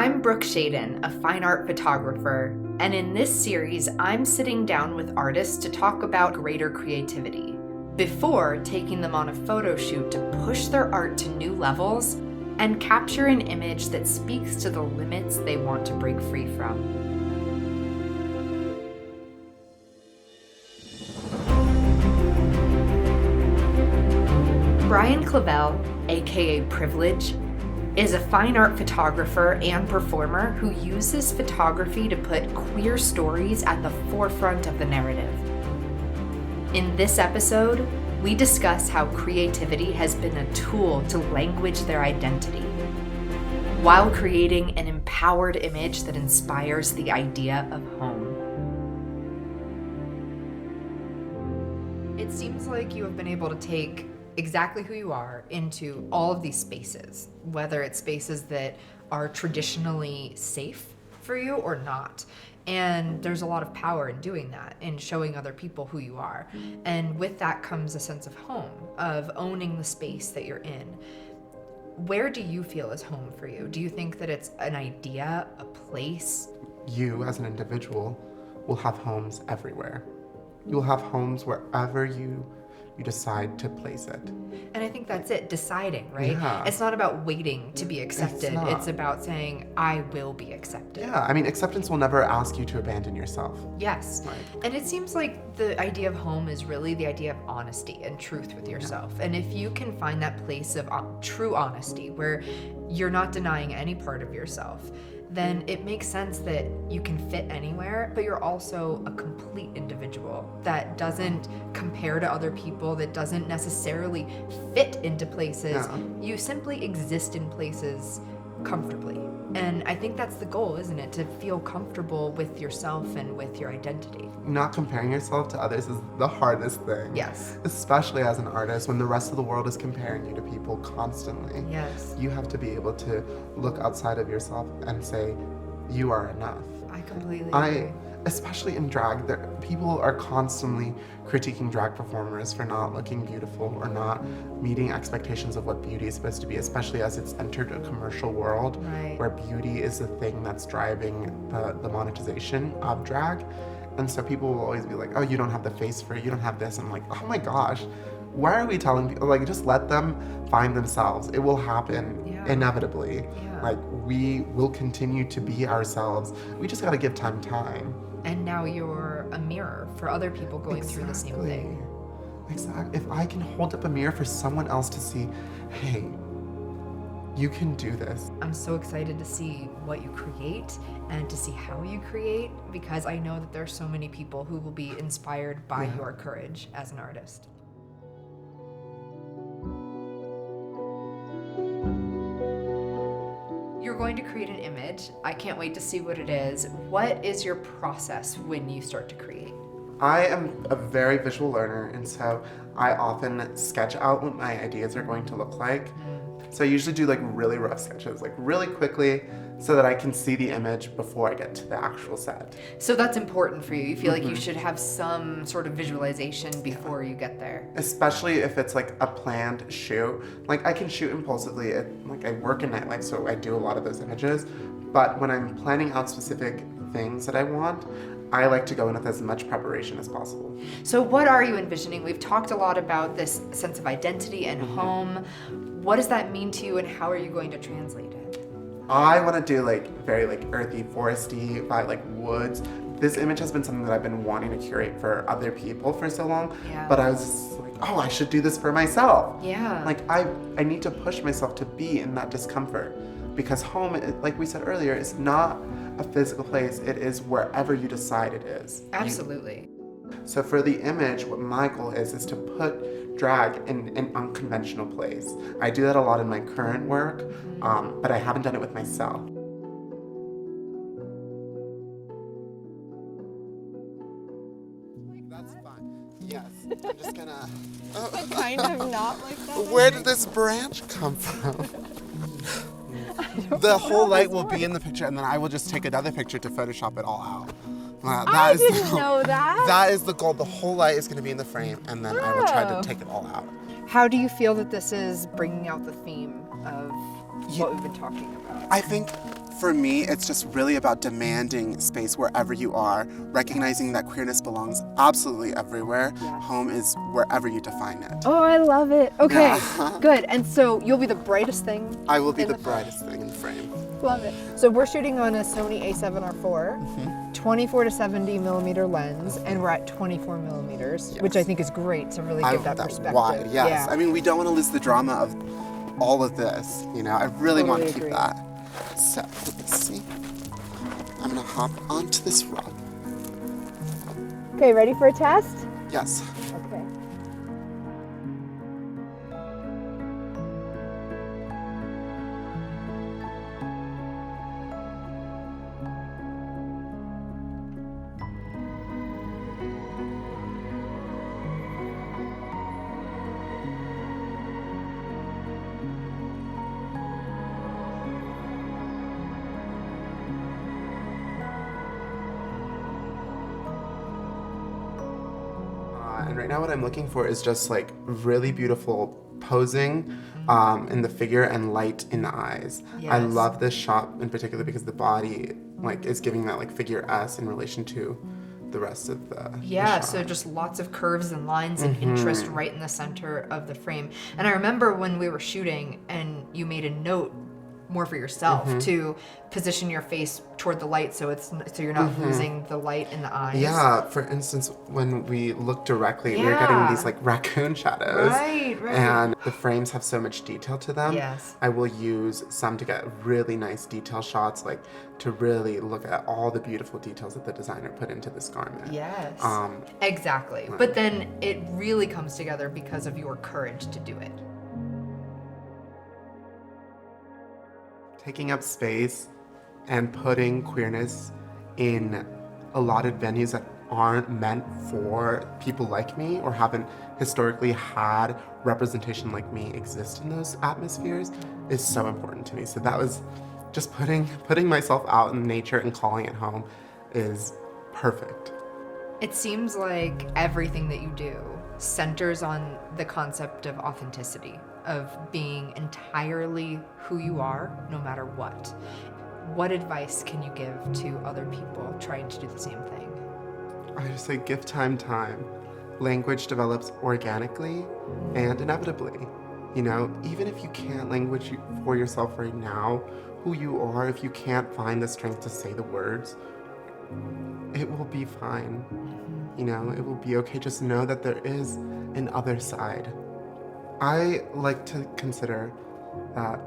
I'm Brooke Shaden, a fine art photographer, and in this series, I'm sitting down with artists to talk about greater creativity, before taking them on a photo shoot to push their art to new levels and capture an image that speaks to the limits they want to break free from. Brian Clavel, aka Privilege, is a fine art photographer and performer who uses photography to put queer stories at the forefront of the narrative. In this episode, we discuss how creativity has been a tool to language their identity, while creating an empowered image that inspires the idea of home. It seems like you have been able to take exactly who you are into all of these spaces, whether it's spaces that are traditionally safe for you or not. And there's a lot of power in doing that, in showing other people who you are. And with that comes a sense of home, of owning the space that you're in. Where do you feel is home for you? Do you think that it's an idea, a place? You, as an individual, will have homes everywhere. You'll have homes wherever you decide to place it. And I think that's it, deciding, right? Yeah. It's not about waiting to be accepted. It's about saying, I will be accepted. Yeah, I mean, acceptance will never ask you to abandon yourself. Yes. Right. And it seems like the idea of home is really the idea of honesty and truth with yourself. Yeah. And if you can find that place of true honesty where you're not denying any part of yourself, then it makes sense that you can fit anywhere, but you're also a complete individual that doesn't compare to other people, that doesn't necessarily fit into places. Yeah. You simply exist in places comfortably. And I think that's the goal, isn't it? To feel comfortable with yourself and with your identity. Not comparing yourself to others is the hardest thing. Yes. Especially as an artist, when the rest of the world is comparing you to people constantly. Yes. You have to be able to look outside of yourself and say, you are enough. I completely agree. Especially in drag, people are constantly critiquing drag performers for not looking beautiful or not meeting expectations of what beauty is supposed to be, especially as it's entered a commercial world where beauty is the thing that's driving the monetization of drag. And so people will always be like, oh, you don't have the face for it, you don't have this. And I'm like, oh my gosh, why are we telling people? Like, just let them find themselves. It will happen inevitably. Yeah. Like, we will continue to be ourselves. We just gotta give time. And now you're a mirror for other people going through the same thing. Exactly. If I can hold up a mirror for someone else to see, hey, you can do this. I'm so excited to see what you create and to see how you create, because I know that there's so many people who will be inspired by your courage as an artist. You're going to create an image. I can't wait to see what it is. What is your process when you start to create? I am a very visual learner, and so I often sketch out what my ideas are going to look like. So I usually do like really rough sketches, like really quickly, so that I can see the image before I get to the actual set. So that's important for you. You feel like you should have some sort of visualization before you get there. Especially if it's like a planned shoot. Like, I can shoot impulsively. I work in nightlife, so I do a lot of those images. But when I'm planning out specific things that I want, I like to go in with as much preparation as possible. So what are you envisioning? We've talked a lot about this sense of identity and home. What does that mean to you, and how are you going to translate it? I want to do very earthy, foresty, by woods. This image has been something that I've been wanting to curate for other people for so long. Yeah. But I was like, oh, I should do this for myself. Yeah. I need to push myself to be in that discomfort, because home, like we said earlier, is not a physical place. It is wherever you decide it is. Absolutely. So for the image, what my goal is to put drag in an unconventional place. I do that a lot in my current work, but I haven't done it with myself. That's fine. Yes, I'm just gonna... But kind of not like that. Where did this branch come from? The whole light will be in the picture, and then I will just take another picture to Photoshop it all out. I didn't know that. That is the goal. The whole light is going to be in the frame, and then I will try to take it all out. How do you feel that this is bringing out the theme of what we've been talking about? I think for me, it's just really about demanding space wherever you are, recognizing that queerness belongs absolutely everywhere. Yes. Home is wherever you define it. Oh, I love it. Okay, Yeah. good. And so you'll be the brightest thing. I will be in the frame. brightest thing in the frame. Love it. So we're shooting on a Sony a7R4, 24 to 70 millimeter lens, and we're at 24 millimeters, which I think is great to really give that perspective. Wide, yes. Yeah. I mean, we don't want to lose the drama of all of this, you know? I really want to Totally keep agree. that. So, let's see. I'm gonna hop onto this rug. Okay, ready for a test? Yes. Okay. And right now what I'm looking for is just like really beautiful posing in the figure and light in the eyes. I Yes. love this shot in particular because the body like is giving that like figure S in relation to the rest of the Yeah, shot. so just lots of curves and lines and interest right in the center of the frame. And I remember when we were shooting and you made a note more for yourself to position your face toward the light so you're not losing the light in the eyes. Yeah, for instance, when we look directly, we're getting Yeah. these like raccoon shadows. Right, right. And the frames have so much detail to them. Yes. I will use some to get really nice detail shots, like to really look at all the beautiful details that the designer put into this garment. Yes. Um, Exactly. But then it really comes together because of your courage to do it. Taking up space and putting queerness in allotted venues that aren't meant for people like me or haven't historically had representation like me exist in those atmospheres is so important to me. So that was just putting myself out in nature and calling it home is perfect. It seems like everything that you do centers on the concept of authenticity, of being entirely who you are, no matter what. What advice can you give to other people trying to do the same thing? I just say give time. Language develops organically and inevitably. You know, even if you can't language for yourself right now, who you are, if you can't find the strength to say the words, it will be fine. You know, it will be okay. Just know that there is an other side. I like to consider that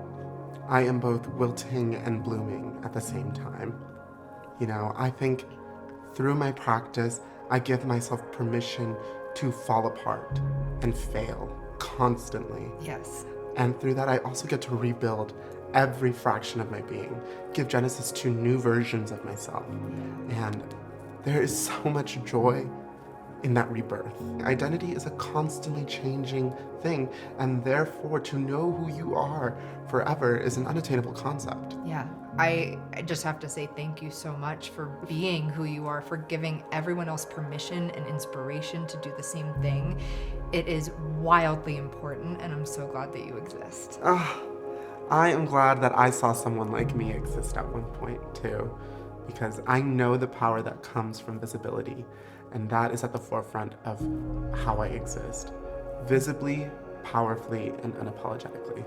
I am both wilting and blooming at the same time. You know, I think through my practice, I give myself permission to fall apart and fail constantly. Yes. And through that, I also get to rebuild every fraction of my being, give genesis to new versions of myself. And there is so much joy in that rebirth. Identity is a constantly changing thing, and therefore to know who you are forever is an unattainable concept. Yeah. I just have to say thank you so much for being who you are, for giving everyone else permission and inspiration to do the same thing. It is wildly important, and I'm so glad that you exist. I am glad that I saw someone like me exist at one point too, because I know the power that comes from visibility, and that is at the forefront of how I exist, visibly, powerfully, and unapologetically.